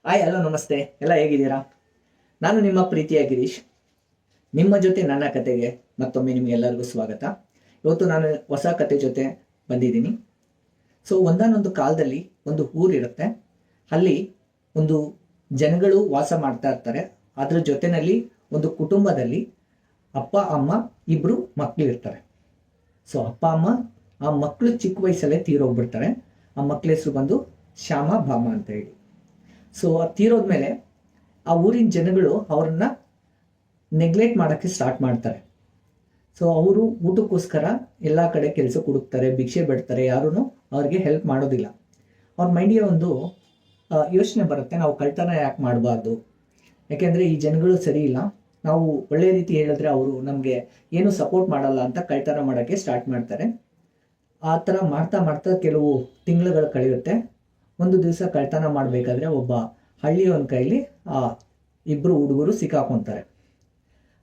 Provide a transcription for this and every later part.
Hi hello ನಮಸ್ತೆ, ಎಲ್ಲ ಹೇಗಿದ್ದೀರಾ? ನಾನು ನಿಮ್ಮ ಪ್ರೀತಿಯ ಗಿರೀಶ್. ನಿಮ್ಮ ಜೊತೆ ನನ್ನ ಕತೆಗೆ ಮತ್ತೊಮ್ಮೆ ನಿಮಗೆಲ್ಲರಿಗೂ ಸ್ವಾಗತ. ಇವತ್ತು ನಾನು ಹೊಸ ಕತೆ ಜೊತೆ ಬಂದಿದ್ದೀನಿ. ಒಂದಾನೊಂದು ಕಾಲದಲ್ಲಿ ಒಂದು ಊರಿರುತ್ತೆ. ಅಲ್ಲಿ ಒಂದು ಜನಗಳು ವಾಸ ಮಾಡ್ತಾ ಇರ್ತಾರೆ. ಅದ್ರ ಜೊತೆಯಲ್ಲಿ ಒಂದು ಕುಟುಂಬದಲ್ಲಿ ಅಪ್ಪ ಅಮ್ಮ ಇಬ್ಬರು ಮಕ್ಕಳು ಇರ್ತಾರೆ. ಅಪ್ಪ ಅಮ್ಮ ಆ ಮಕ್ಕಳು ಚಿಕ್ಕ ವಯಸ್ಸಲ್ಲೇ ತೀರೋಗ್ಬಿಡ್ತಾರೆ. ಆ ಮಕ್ಕಳ ಹೆಸರು ಬಂದು ಶ್ಯಾಮ ಭಾಮ ಅಂತ ಹೇಳಿ. ತೀರೋದ್ಮೇಲೆ ಆ ಊರಿನ ಜನಗಳು ಅವ್ರನ್ನ ನೆಗ್ಲೆಕ್ಟ್ ಮಾಡೋಕ್ಕೆ ಸ್ಟಾರ್ಟ್ ಮಾಡ್ತಾರೆ. ಅವರು ಊಟಕ್ಕೋಸ್ಕರ ಎಲ್ಲ ಕಡೆ ಕೆಲಸ ಹುಡುಕ್ತಾರೆ, ಭಿಕ್ಷೆ ಬಿಡ್ತಾರೆ, ಯಾರೂ ಅವ್ರಿಗೆ ಹೆಲ್ಪ್ ಮಾಡೋದಿಲ್ಲ. ಅವ್ರ ಮೈಂಡಿಗೆ ಒಂದು ಯೋಚನೆ ಬರುತ್ತೆ, ನಾವು ಕಳ್ತನ ಯಾಕೆ ಮಾಡಬಾರ್ದು, ಯಾಕೆಂದರೆ ಈ ಜನಗಳು ಸರಿ ಇಲ್ಲ, ನಾವು ಒಳ್ಳೆ ರೀತಿ ಹೇಳಿದ್ರೆ ಅವರು ನಮಗೆ ಏನು ಸಪೋರ್ಟ್ ಮಾಡಲ್ಲ ಅಂತ ಕಳ್ತನ ಮಾಡೋಕ್ಕೆ ಸ್ಟಾರ್ಟ್ ಮಾಡ್ತಾರೆ. ಆ ಥರ ಮಾಡ್ತಾ ಮಾಡ್ತಾ ಕೆಲವು ತಿಂಗಳುಗಳು ಕಳೆಯುತ್ತೆ. ಒಂದು ದಿವಸ ಕಳ್ತನ ಮಾಡಬೇಕಾದ್ರೆ ಒಬ್ಬ ಹಳ್ಳಿಯವನ ಕೈಲಿ ಆ ಇಬ್ಬರು ಹುಡುಗರು ಸಿಕ್ಕಾಕೊತಾರೆ.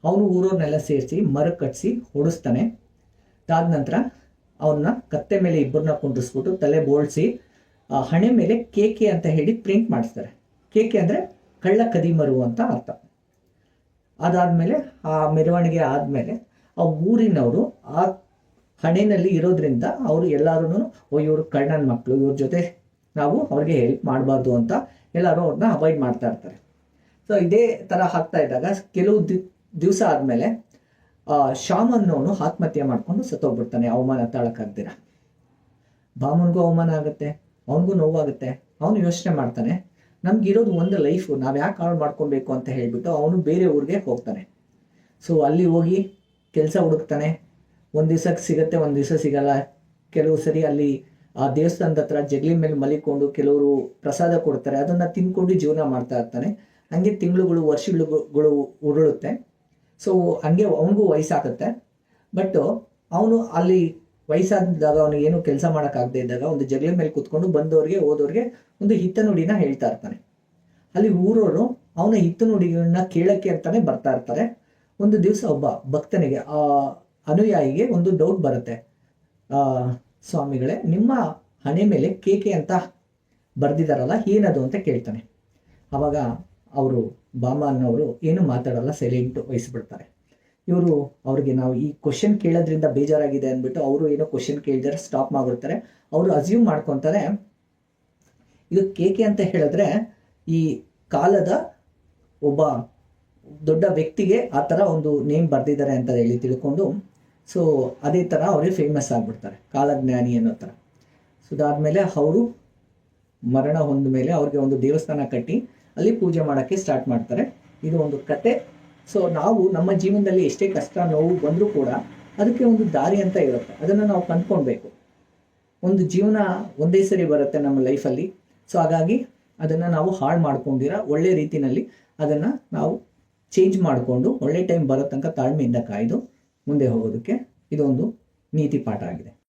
ಅವನು ಊರವ್ರನ್ನೆಲ್ಲ ಸೇರಿಸಿ ಮರಕ್ಕೆ ಕಟ್ಟಿಸಿ ಹೊಡಿಸ್ತಾನೆ. ಅದಾದ ನಂತರ ಅವನ್ನ ಕತ್ತೆ ಮೇಲೆ ಇಬ್ಬರನ್ನ ಕುಂಡಿಸ್ಬಿಟ್ಟು ತಲೆ ಬೋಳ್ಸಿ ಹಣೆ ಮೇಲೆ ಕೇಕೆ ಅಂತ ಹೇಳಿ ಪ್ರಿಂಟ್ ಮಾಡಿಸ್ತಾರೆ. ಕೇಕೆ ಅಂದರೆ ಕಳ್ಳ ಕದಿಮರು ಅಂತ ಅರ್ಥ. ಅದಾದಮೇಲೆ ಆ ಮೆರವಣಿಗೆ ಆದಮೇಲೆ ಆ ಊರಿನವರು ಆ ಹಣೆಯಲ್ಲಿ ಇರೋದ್ರಿಂದ ಅವರು ಎಲ್ಲರೂ ಇವರು ಕಳ್ಳನ ಮಕ್ಕಳು, ಇವ್ರ ಜೊತೆ ನಾವು ಅವ್ರಿಗೆ ಹೆಲ್ಪ್ ಮಾಡಬಾರ್ದು ಅಂತ ಎಲ್ಲರೂ ಅವ್ರನ್ನ ಅವಾಯ್ಡ್ ಮಾಡ್ತಾ ಇರ್ತಾರೆ. ಇದೇ ಥರ ಆಗ್ತಾ ಇದ್ದಾಗ ಕೆಲವು ದಿವಸ ಆದಮೇಲೆ ಶ್ಯಾಮ್ ಅನ್ನೋನು ಆತ್ಮಹತ್ಯೆ ಮಾಡ್ಕೊಂಡು ಸತ್ತೋಗ್ಬಿಡ್ತಾನೆ. ಅವಮಾನ ತಾಳಕ್ಕಾಗ್ದಿರ. ಭಾಮನ್ಗೂ ಅವಮಾನ ಆಗುತ್ತೆ, ಅವನಿಗೂ ನೋವಾಗುತ್ತೆ. ಅವನು ಯೋಚನೆ ಮಾಡ್ತಾನೆ, ನಮ್ಗಿರೋದು ಒಂದು ಲೈಫು, ನಾವು ಯಾಕೆ ಹಾಳು ಮಾಡ್ಕೊಬೇಕು ಅಂತ ಹೇಳ್ಬಿಟ್ಟು ಅವನು ಬೇರೆ ಊರಿಗೆ ಹೋಗ್ತಾನೆ. ಅಲ್ಲಿ ಹೋಗಿ ಕೆಲಸ ಹುಡುಕ್ತಾನೆ. ಒಂದು ದಿವಸಕ್ಕೆ ಸಿಗುತ್ತೆ, ಒಂದು ದಿವಸ ಸಿಗಲ್ಲ. ಕೆಲವು ಸರಿ ಅಲ್ಲಿ ಆ ದೇವಸ್ಥಾನದ ಹತ್ರ ಜಗಲಿ ಮೇಲೆ ಮಲಿಕೊಂಡು ಕೆಲವರು ಪ್ರಸಾದ ಕೊಡ್ತಾರೆ, ಅದನ್ನು ತಿನ್ಕೊಂಡು ಜೀವನ ಮಾಡ್ತಾ ಇರ್ತಾನೆ. ಹಂಗೆ ತಿಂಗಳುಗಳು ವರ್ಷಗಳು ಉರುಳುತ್ತೆ. ಹಂಗೆ ಅವನಿಗೂ ವಯಸ್ಸಾಗುತ್ತೆ. ಬಟ್ ಅವನು ಅಲ್ಲಿ ವಯಸ್ಸಾದಾಗ ಅವನಿಗೆ ಏನು ಕೆಲಸ ಮಾಡೋಕ್ಕಾಗದೇ ಇದ್ದಾಗ ಒಂದು ಜಗಲಿ ಮೇಲೆ ಕೂತ್ಕೊಂಡು ಬಂದವ್ರಿಗೆ ಹೋದವ್ರಿಗೆ ಒಂದು ಹಿತ್ತ ನುಡಿನ ಹೇಳ್ತಾ ಇರ್ತಾನೆ. ಅಲ್ಲಿ ಊರವರು ಅವನ ಹಿತ್ತ ನುಡಿಗಳನ್ನ ಕೇಳಕ್ಕೆ ಅಂತಾನೆ ಬರ್ತಾ ಇರ್ತಾರೆ. ಒಂದು ದಿವಸ ಒಬ್ಬ ಭಕ್ತನಿಗೆ, ಆ ಅನುಯಾಯಿಗೆ ಒಂದು ಡೌಟ್ ಬರುತ್ತೆ. ಸ್ವಾಮಿಗಳೇ, ನಿಮ್ಮ ಹಣೆ ಮೇಲೆ ಕೇಕೆ ಅಂತ ಬರ್ದಿದಾರಲ್ಲ, ಏನದು ಅಂತ ಕೇಳ್ತಾನೆ. ಅವಾಗ ಅವರು ಭಾಮ ಅನ್ನೋರು ಏನು ಮಾತಾಡಲ್ಲ, ಸೈಲೆಂಟ್ ವಹಿಸ್ಬಿಡ್ತಾರೆ. ಅವ್ರಿಗೆ ನಾವು ಈ ಕ್ವಶನ್ ಕೇಳೋದ್ರಿಂದ ಬೇಜಾರಾಗಿದೆ ಅಂದ್ಬಿಟ್ಟು ಅವರು ಏನೋ ಕ್ವಶನ್ ಕೇಳಿದರೆ ಸ್ಟಾಪ್ ಮಾಡಿಬಿಡ್ತಾರೆ. ಅವರು ಅಸ್ಯೂಮ್ ಮಾಡ್ಕೊತಾರೆ, ಇದು ಕೇಕೆ ಅಂತ ಹೇಳಿದ್ರೆ ಈ ಕಾಲದ ಒಬ್ಬ ದೊಡ್ಡ ವ್ಯಕ್ತಿಗೆ ಆ ಥರ ಒಂದು ನೇಮ್ ಬರ್ದಿದ್ದಾರೆ ಅಂತ ಹೇಳಿ ತಿಳ್ಕೊಂಡು ಅದೇ ಥರ ಅವರೇ ಫೇಮಸ್ ಆಗಿಬಿಡ್ತಾರೆ, ಕಾಲಜ್ಞಾನಿ ಅನ್ನೋ ಥರ. ಅದಾದಮೇಲೆ ಅವರು ಮರಣ ಹೊಂದ ಮೇಲೆ ಅವ್ರಿಗೆ ಒಂದು ದೇವಸ್ಥಾನ ಕಟ್ಟಿ ಅಲ್ಲಿ ಪೂಜೆ ಮಾಡೋಕ್ಕೆ ಸ್ಟಾರ್ಟ್ ಮಾಡ್ತಾರೆ. ಇದು ಒಂದು ಕತೆ. ನಾವು ನಮ್ಮ ಜೀವನದಲ್ಲಿ ಎಷ್ಟೇ ಕಷ್ಟ ನೋವು ಬಂದರೂ ಕೂಡ ಅದಕ್ಕೆ ಒಂದು ದಾರಿ ಅಂತ ಇರುತ್ತೆ, ಅದನ್ನು ನಾವು ಕಂಡ್ಕೊಳ್ಬೇಕು. ಒಂದು ಜೀವನ ಒಂದೇ ಸರಿ ಬರುತ್ತೆ ನಮ್ಮ ಲೈಫಲ್ಲಿ. ಹಾಗಾಗಿ ಅದನ್ನು ನಾವು ಹಾಳು ಮಾಡ್ಕೊಂಡಿರ ಒಳ್ಳೆ ರೀತಿಯಲ್ಲಿ ಅದನ್ನು ನಾವು ಚೇಂಜ್ ಮಾಡಿಕೊಂಡು ಒಳ್ಳೆ ಟೈಮ್ ಬರೋ ತನಕ ತಾಳ್ಮೆಯಿಂದ ಕಾಯ್ದು ಮುಂದೆ ಹೋಗೋದಕ್ಕೆ ಇದೊಂದು ನೀತಿ ಪಾಠ ಆಗಿದೆ.